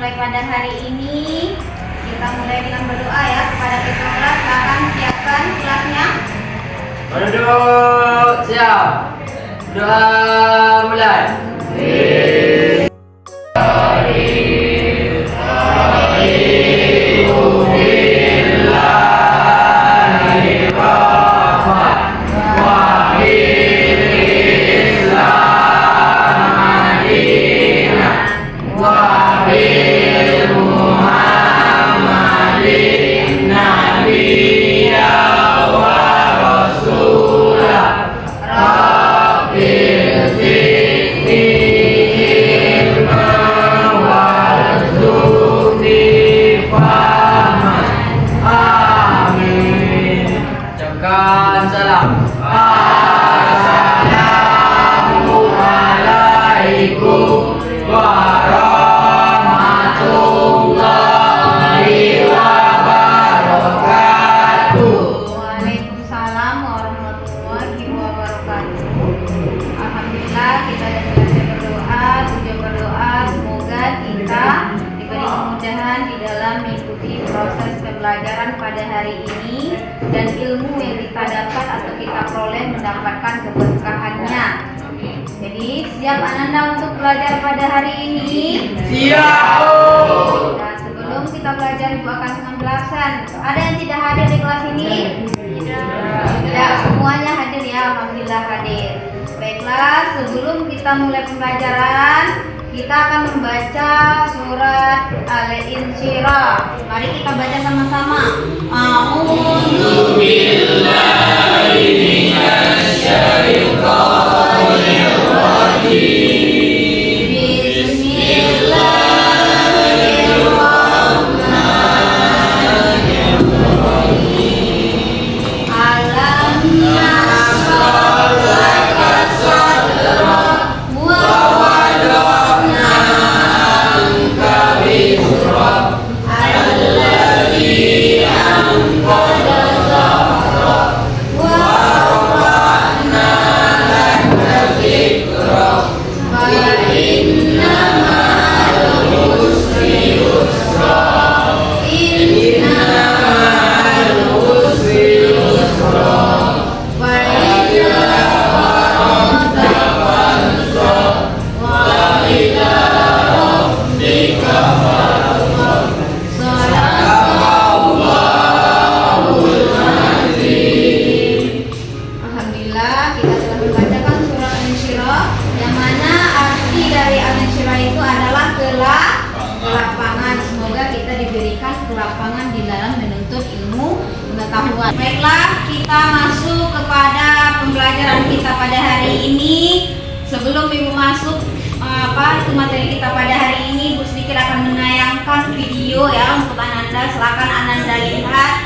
mulai pada hari ini. Kita mulai dengan berdoa ya kepada ketua kelas. Silakan siapkan kelasnya. Berduduk, siap. Doa mulai. Salam. Assalamualaikum warahmatullahi wabarakatuh. Waalaikumsalam warahmatullahi wabarakatuh. Alhamdulillah kita sudah selesai berdoa. Tujuan berdoa semoga kita diberi kemudahan di dalam mengikuti proses pembelajaran pada hari ini dan ilmu yang kita dapat atau kita peroleh mendapatkan keberkahannya. Jadi siap Ananda untuk belajar pada hari ini? Siap. Nah, sebelum kita belajar Ibu akan menjelaskan. Ada yang tidak hadir di kelas ini? Tidak, semuanya hadir ya. Alhamdulillah hadir. Baiklah, sebelum kita mulai pembelajaran, kita akan membaca surat Al-Insyirah. Mari kita baca sama-sama. A'udzu billahi minasyaitonir rajim. Bismillahirrahmanirrahim. Alam nashrah laka sadrak wa wada'na anka wizrak alladzi anqadha dhahrak wa rafa'na laka dzikrak fa inna ma'al usri yusra inna ma'al usri yusra fa idza faragta fansab wa ila rabbika farghab. Shadaqallahul azim. Alhamdulillah kita telah membacakan surat Al-Insyirah, yang mana arti dari Al-Insyirah itu adalah kelapangan. Semoga kita diberikan kelapangan di dalam menuntut ilmu pengetahuan. Baiklah, kita masuk kepada pembelajaran kita pada hari ini. Sebelum Ibu masuk materi kita pada hari ini, Bu sedikit akan menayangkan video ya untuk Ananda. Silakan Ananda lihat,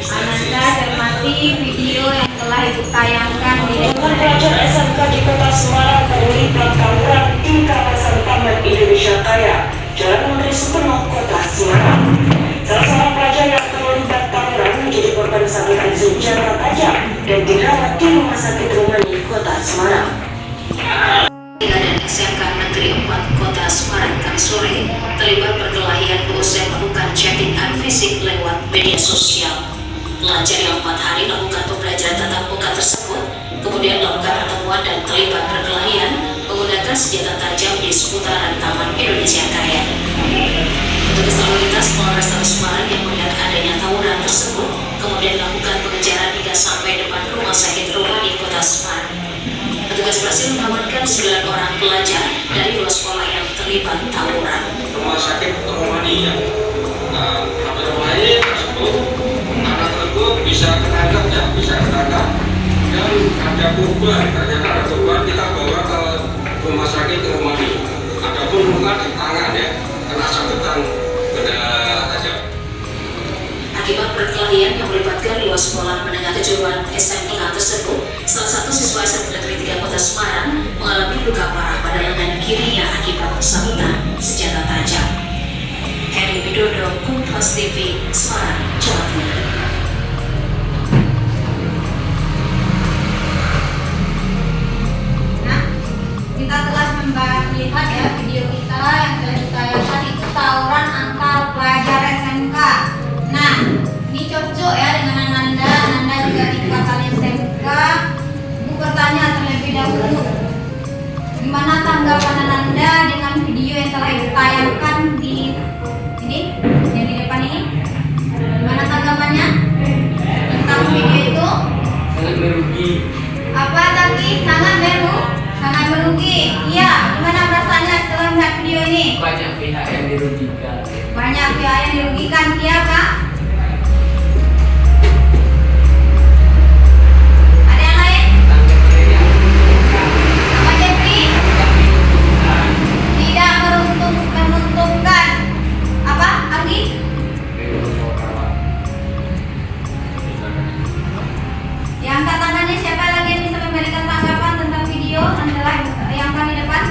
Ananda cermati video yang telah Ibu tayangkan di Pelajar SMK di Kota Semarang terlibat tawuran di kawasan Taman Indonesia Kaya, Jalan Menteri Sutomo, Kota Semarang. Salah seorang pelajar yang terlibat tawuran menjadi korban sabetan senjata tajam dan dirawat di Rumah Sakit Rumani, Kota Semarang. Dan SMK Negeri 4 Kota Semarang Kamis sore terlibat perkelahian usai melakukan chattingan fisik lewat media sosial. Pelajar yang 4 hari melakukan pembelajaran tatap muka tersebut kemudian melakukan pertemuan dan terlibat perkelahian menggunakan senjata tajam di seputaran Taman Indonesia Kaya. Petugas lalu lintas Polrestabes Semarang yang melihat adanya tawuran tersebut kemudian melakukan pengejaran hingga sampai depan Rumah Sakit Rumani, Kota Semarang. Petugas berhasil mengamankan 9 orang pelajar dari 2 sekolah yang terlibat tawuran. Rumah Sakit Rumani ya. Rumani tersebut anak tersebut bisa ketangkap ya, dan ada korban. Ternyata ada korban, kita bawa ke Rumah Sakit Rumani. Adapun luka di tangan ya, kena sabetan benda tajam. Akibat perkelahian yang melibatkan 2 sekolah menengah kejuruan SMK tersebut, salah satu siswa SMP Negeri 3 Kota Semarang mengalami luka parah pada lengan kirinya akibat sabetan senjata tajam. Heri Widodo, Kompas TV, Semarang, Jawa Timur. Nah, kita telah melihat ya video kita yang telah ditayangkan itu tawuran antar pelajar SMK. Nah, ini cocok ya dengan Ananda. Ananda juga di ikatan SMK. Ibu bertanya terlebih dahulu, gimana tanggapan Ananda dengan video yang telah ditayangkan di ini, yang di depan ini? Gimana tanggapannya tentang video itu? Sangat merugi. Apa tadi? Sangat merugi. Iya, gimana perasaannya setelah melihat video ini? Banyak pihak yang dirugikan. Banyak pihak yang dirugikan, iya Kak? Ada yang lain? Apa Jeffrey? Tidak menguntungkan. Apa? Ardi? Yang angkat tangannya siapa lagi yang bisa memberikan tanggapan tentang video yang kami depan?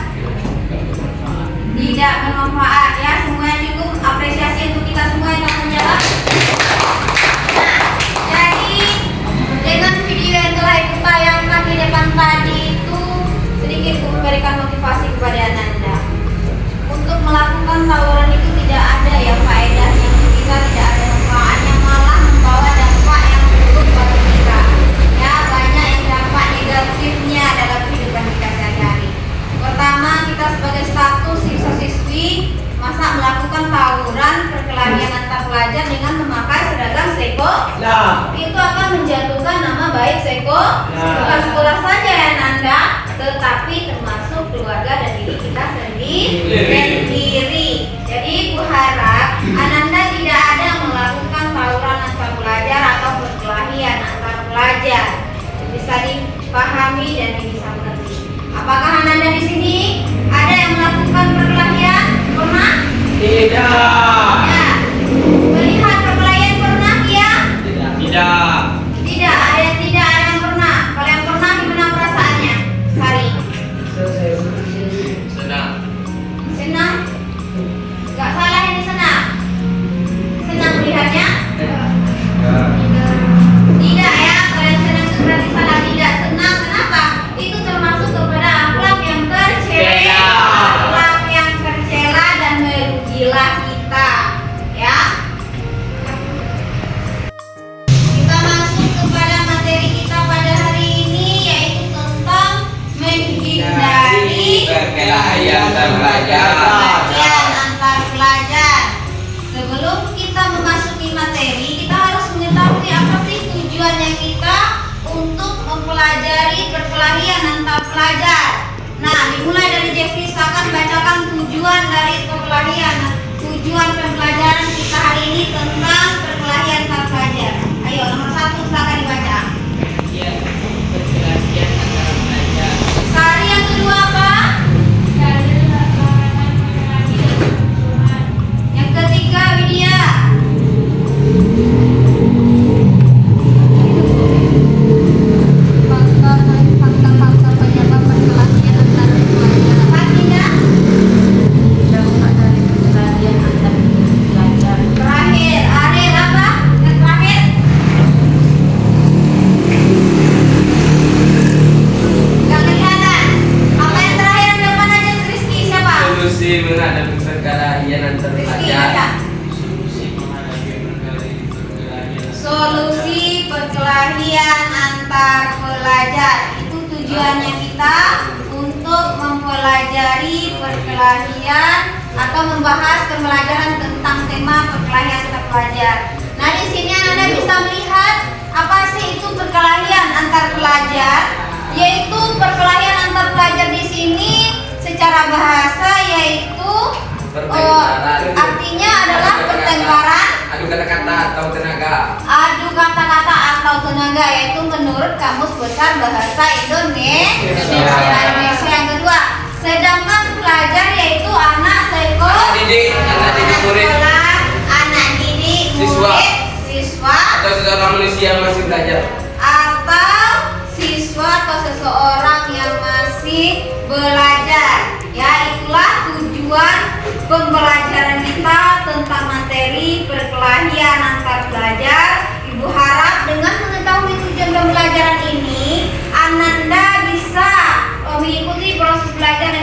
Tidak bermanfaat ya, semua cukup apresiasi untuk kita semua yang telah menjawab. Nah, jadi dengan video yang telah ditayangkan di depan tadi itu sedikit memberikan motivasi kepada Ananda untuk melakukan tawuran itu tidak ada ya faedahnya untuk kita, tidak ada manfaatnya, malah membawa dampak yang buruk bagi kita. Ya, banyak yang dampak negatifnya dalam kehidupan kita sehari-hari. Pertama, kita sebagai status siswa-siswi masa melakukan tawuran perkelahian antar pelajar dengan memakai seragam sekolah. Itu akan menjatuhkan nama baik sekolah. Bukan sekolah saja ya Nanda, tetapi termasuk keluarga dan diri kita sendiri. Jadi ibu harap Ananda tidak ada melakukan tawuran antar pelajar atau perkelahian antar pelajar. Bisa dipahami dan bisa mengerti. Apakah Ananda di sini ada yang melakukan perkelahian? Pernah? Tidak. Ya. Melihat perkelahian pernah ya? Tidak. Tidak, ada yang tidak, ada yang pernah. Kalau yang pernah gimana perasaannya? Sari? Senang. Senang? Gak salah ini senang. Senang melihatnya? Tidak ya, kalau yang senang itu berarti salah. Tidak senang, kenapa? Itu termasuk kepada akhlak yang tercela. Akhlak yang tercela dan merugilah kita. Ya. Kita masuk kepada materi kita pada hari ini, yaitu tentang menghindari perkelahian antar pelajar. perkelahian antar pelajar. Sebelum kita memasuki materi, kita harus mengetahui apa sih tujuannya kita untuk mempelajari perkelahian antar pelajar. Nah, dimulai dari Jeffrey, silakan bacakan tujuan dari perkelahian. Tujuan pembelajaran kita hari ini tentang perkelahian antar pelajar. Ayo, nomor 1 silakan dibaca. Perkelahian antar pelajar. Sari yang kedua apa? Yang ketiga Widya. Fakta penyebab perkelahian antar pelajar. Fatina? Dampak dari perkelahian antar pelajar. Terakhir, Ariel apa? Yang terakhir? Gak kelihatan. Apa yang terakhir yang depan aja Rizky siapa? Solusi menghadapi perkelahian antar Rizky pelajar. baca. Perkelahian. Solusi perkelahian antar pelajar. Itu tujuannya kita untuk mempelajari perkelahian atau membahas pembelajaran tentang tema perkelahian antar pelajar. Nah, di sini Anda bisa melihat apa sih itu perkelahian antar pelajar, yaitu perkelahian antar pelajar di sini secara bahasa yaitu artinya adalah pertengkaran, Adu kata-kata atau tenaga. adu kata-kata atau tenaga, yaitu menurut Kamus Besar Bahasa Indonesia. Yang kedua, sedangkan pelajar yaitu anak sekolah, Anak didik murid. anak didik Siswa. murid, siswa Atau seorang manusia yang masih belajar. atau siswa atau seseorang yang masih belajar. Ya, itulah tujuan pembelajaran kita tentang materi perkelahian antar pelajar. Ibu harap dengan mengetahui tujuan pembelajaran ini, Ananda bisa mengikuti proses belajar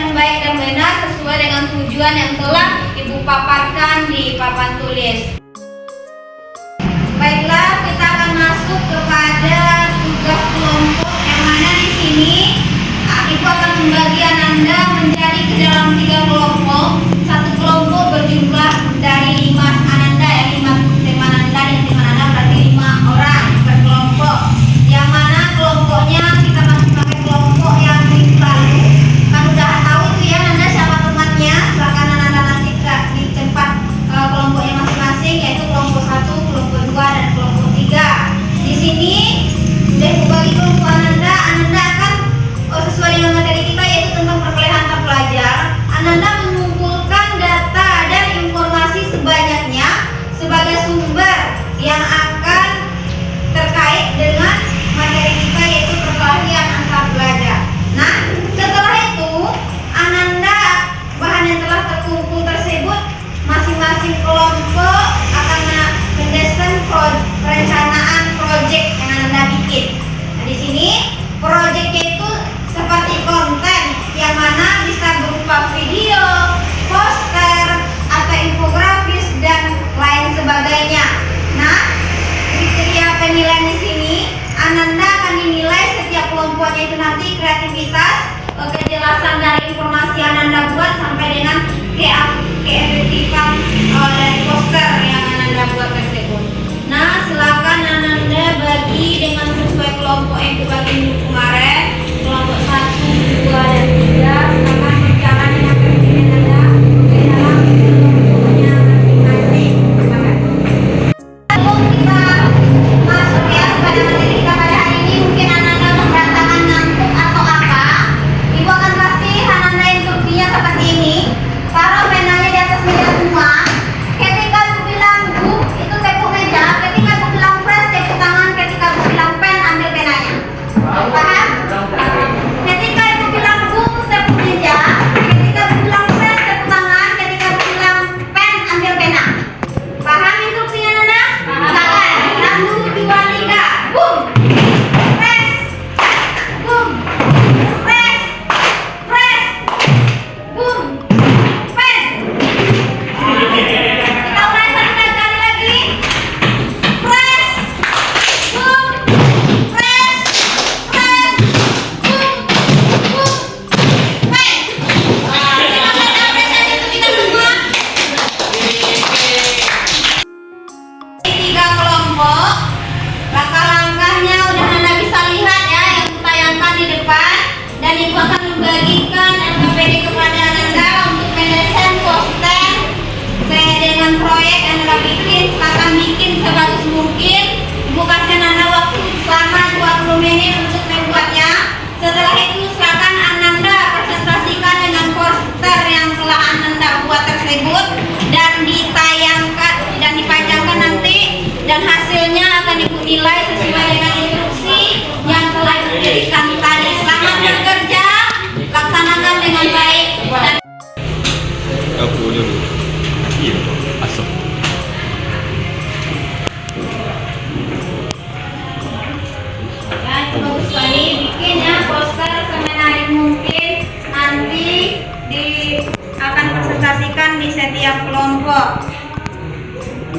akan presentasikan di setiap kelompok.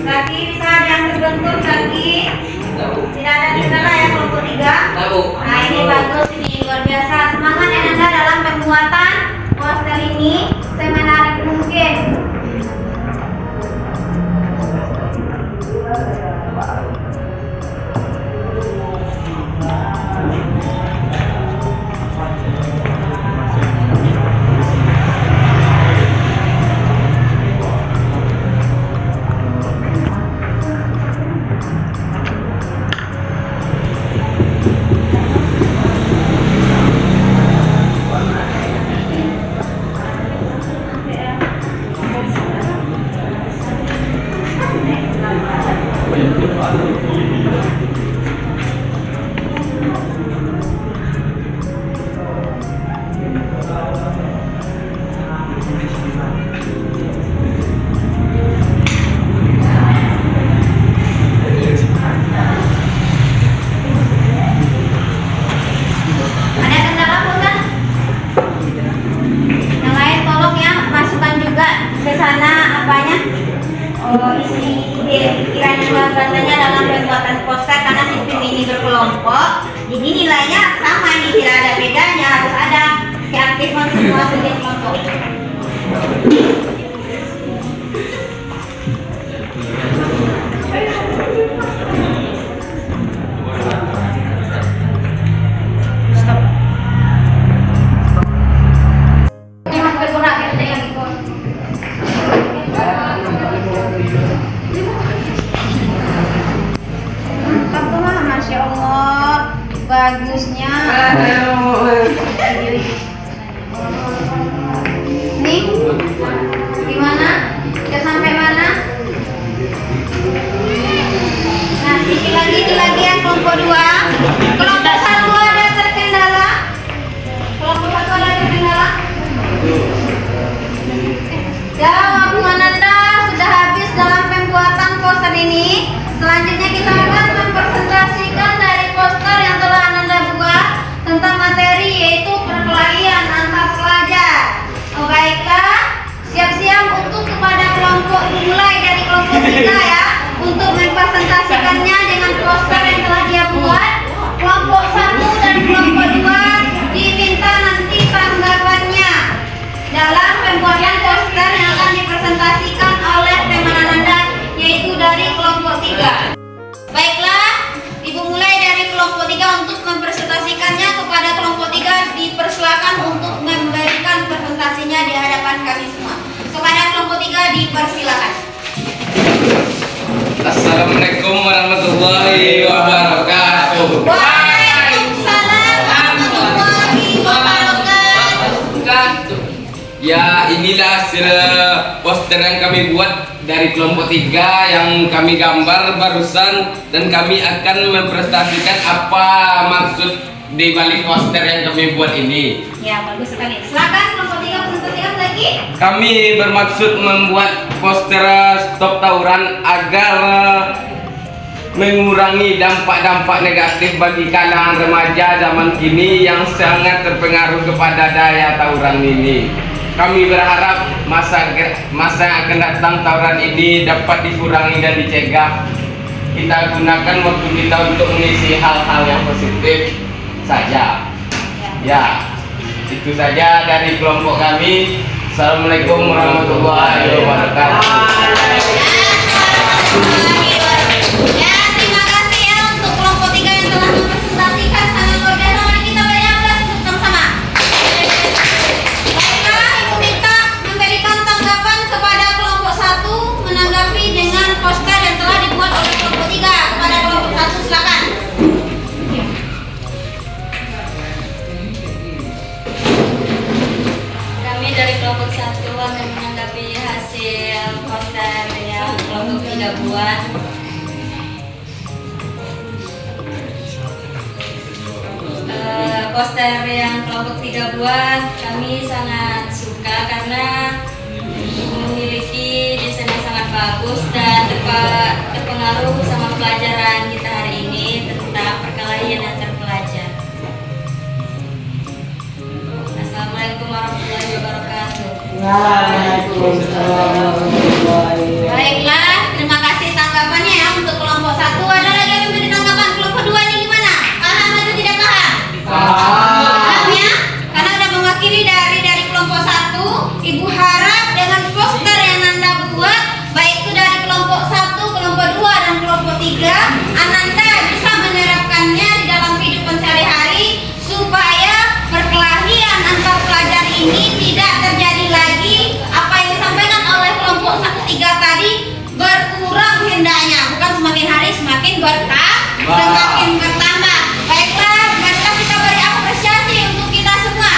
Lagi bisa ada yang terbentur lagi. Tidak ada kendala ya kelompok 3. Tahu. Nah ini bagus, ini luar biasa. Semangat ya Anda dalam pembuatan poster ini semenarik mungkin. Ada kendala bukan? Yang lain tolong ya masukkan juga ke sana apanya? Isi ide pikiran yang bahasanya dalam pembuatan poster karena sistem ini berkelompok. Jadi nilainya sama, ini tidak ada bedanya, harus ada keaktifan semua setiap kelompok. Memang bergerak ya, yang ikut. Mantap tuh mah, Masya Allah, bagusnya. Nih, gimana? Udah sampai mana? Nah, sedikit lagi ya kelompok 2. Kelompok 1 ada terkendala. Kelompok 1 ada terkendala. Jawab Mananda, sudah habis dalam pembuatan poster ini. Selanjutnya kita akan mempresentasikan dari poster yang telah Ananda buat tentang materi yaitu perkelahian antar pelajar. Oh, baiklah, siap-siap untuk kepada kelompok, dimulai dari kelompok 3 ya, untuk mempresentasikannya dengan poster yang telah dia buat. Kelompok 1 dan kelompok 2 diminta nanti tanggapannya dalam pembuatan poster yang akan dipresentasikan oleh teman Ananda yaitu dari kelompok 3. Baiklah, Ibu mulai dari kelompok 3 untuk mempresentasikannya kepada kelompok 3, dipersilakan untuk memberikan presentasinya di hadapan kami semua. Kepada kelompok 3 dipersilakan. Assalamualaikum warahmatullahi wabarakatuh. Waalaikumsalam warahmatullahi wabarakatuh. Ya, inilah hasil poster yang kami buat dari kelompok 3 yang kami gambar barusan, dan kami akan mempresentasikan apa maksud di balik poster yang kami buat ini. Ya, bagus sekali. Silakan kelompok 3 presentasikan lagi. Kami bermaksud membuat poster stop tawuran agar mengurangi dampak-dampak negatif bagi kalangan remaja zaman kini yang sangat terpengaruh kepada daya tawuran ini. Kami berharap masa yang akan datang tawuran ini dapat dikurangi dan dicegah. Kita gunakan waktu kita untuk mengisi hal-hal yang positif saja. Ya, itu saja dari kelompok kami. Assalamualaikum warahmatullahi wabarakatuh. Ya, terima kasih ya untuk kelompok 3 yang telah mempresentasikan. Sangat luar biasa. Mari kita berikan aplaus untuk sama-sama. Baiklah, Ibu minta memberikan tanggapan kepada kelompok 1 menanggapi dengan poster yang telah dibuat oleh kelompok 3. Kepada kelompok 1 silakan. Kami dari kelompok 1 akan menanggapi hasil poster yang kelompok 3 buat. Poster yang kelompok 3 buat kami sangat suka karena memiliki desain yang sangat bagus dan terpengaruh sama pelajaran kita hari ini tentang perkelahian antar pelajar. Assalamualaikum warahmatullahi wabarakatuh. Waalaikumsalam warahmatullahi wabarakatuh. Baiklah, terima kasih tanggapannya ya untuk kelompok 1. Ada lagi yang memberi tanggapan kelompok 2 ini gimana? Paham atau tidak paham? Paham ya? Karena udah mewakili dari kelompok 1, Ibu harap dengan poster yang Anda buat, baik itu dari kelompok 1, kelompok 2 dan kelompok 3, Ananda bisa menerapkannya di dalam kehidupan sehari-hari supaya perkelahian antar pelajar ini tidak terjadi lagi. Apa yang disampaikan oleh kelompok 3 tadi berkurang hendaknya, bukan semakin hari semakin semakin bertambah. Baiklah, marilah kita beri apresiasi untuk kita semua.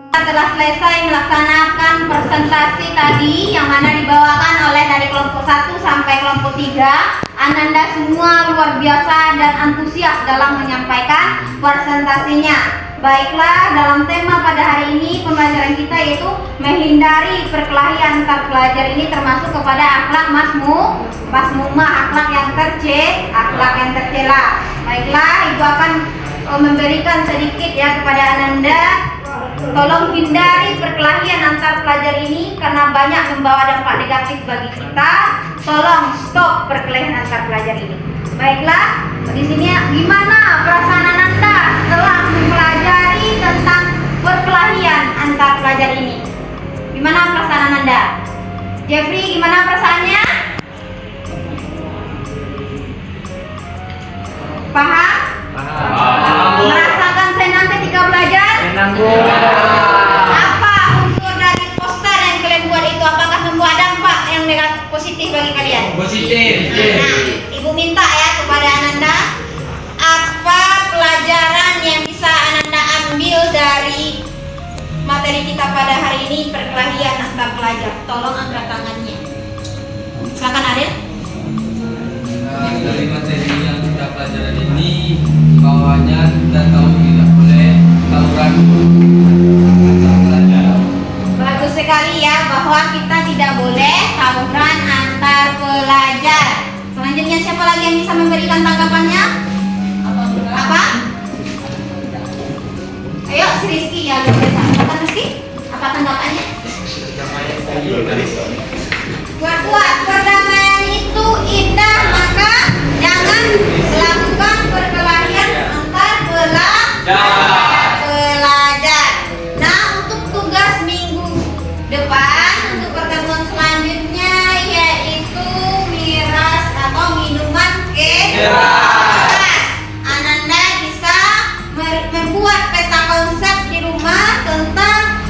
Kita telah selesai melaksanakan presentasi tadi yang mana dibawakan oleh dari kelompok 1 sampai kelompok 3. Ananda semua luar biasa dan antusias dalam menyampaikan presentasinya. Baiklah, dalam tema pada hari ini pembelajaran kita yaitu menghindari perkelahian antar pelajar ini termasuk kepada akhlak masmumah, akhlak yang tercela. Baiklah, Ibu akan memberikan sedikit ya kepada Ananda. Tolong hindari perkelahian antar pelajar ini karena banyak membawa dampak negatif bagi kita. Tolong stop perkelahian antar pelajar ini. Baiklah, di sini gimana perasaan Ananda setelah mempelajari tentang perkelahian antar pelajar ini? Gimana perasaan Ananda? Jeffrey, gimana perasaannya? Paham? Merasakan senang ketika belajar? Apa unsur dari poster yang kalian buat itu? Apakah membuat dampak yang negatif positif bagi kalian? Positif. Nah, Ibu minta ya kepada Ananda, apa pelajaran yang bisa Ananda ambil dari materi kita pada hari ini, perkelahian antar pelajar? Tolong angkat tangannya. Silakan Adil. Dari materi yang kita pelajaran ini, bawahnya kita tahu tidak boleh tawuran antar pelajar. Bagus sekali ya, bahwa kita tidak boleh tawuran antar pelajar. Selanjutnya siapa lagi yang bisa memberikan tanggapannya? Apa? Ayo si Rizky ya, silakan Rizky. Apa tanggapannya? Kuat-kuat, perdamaian itu indah, maka jangan melakukan perkelahian antar pelajar. Nah, untuk tugas minggu depan, untuk pertemuan selanjutnya yaitu miras atau minuman keras. Ananda bisa membuat peta konsep di rumah tentang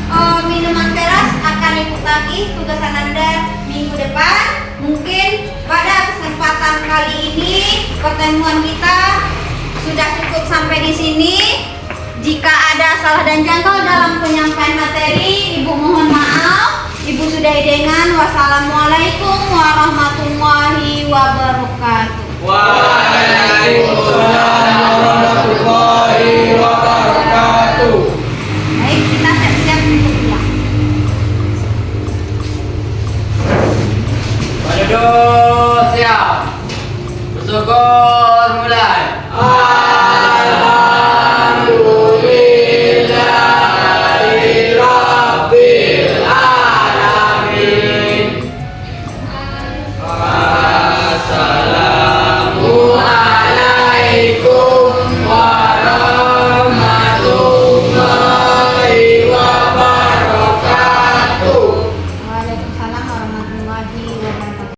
minuman keras. Akan Ibu tagih tugas Ananda minggu depan. Mungkin pada kesempatan kali ini pertemuan kita sudah cukup sampai di sini. Jika ada salah dan janggal dalam penyampaian materi, Ibu mohon maaf. Ibu sudahi dengan wassalamualaikum warahmatullahi wabarakatuh. Waalaikumsalam warahmatullahi wabarakatuh. Baik, kita siap-siap untuk pulang. Waduh, siap. Bersyukur.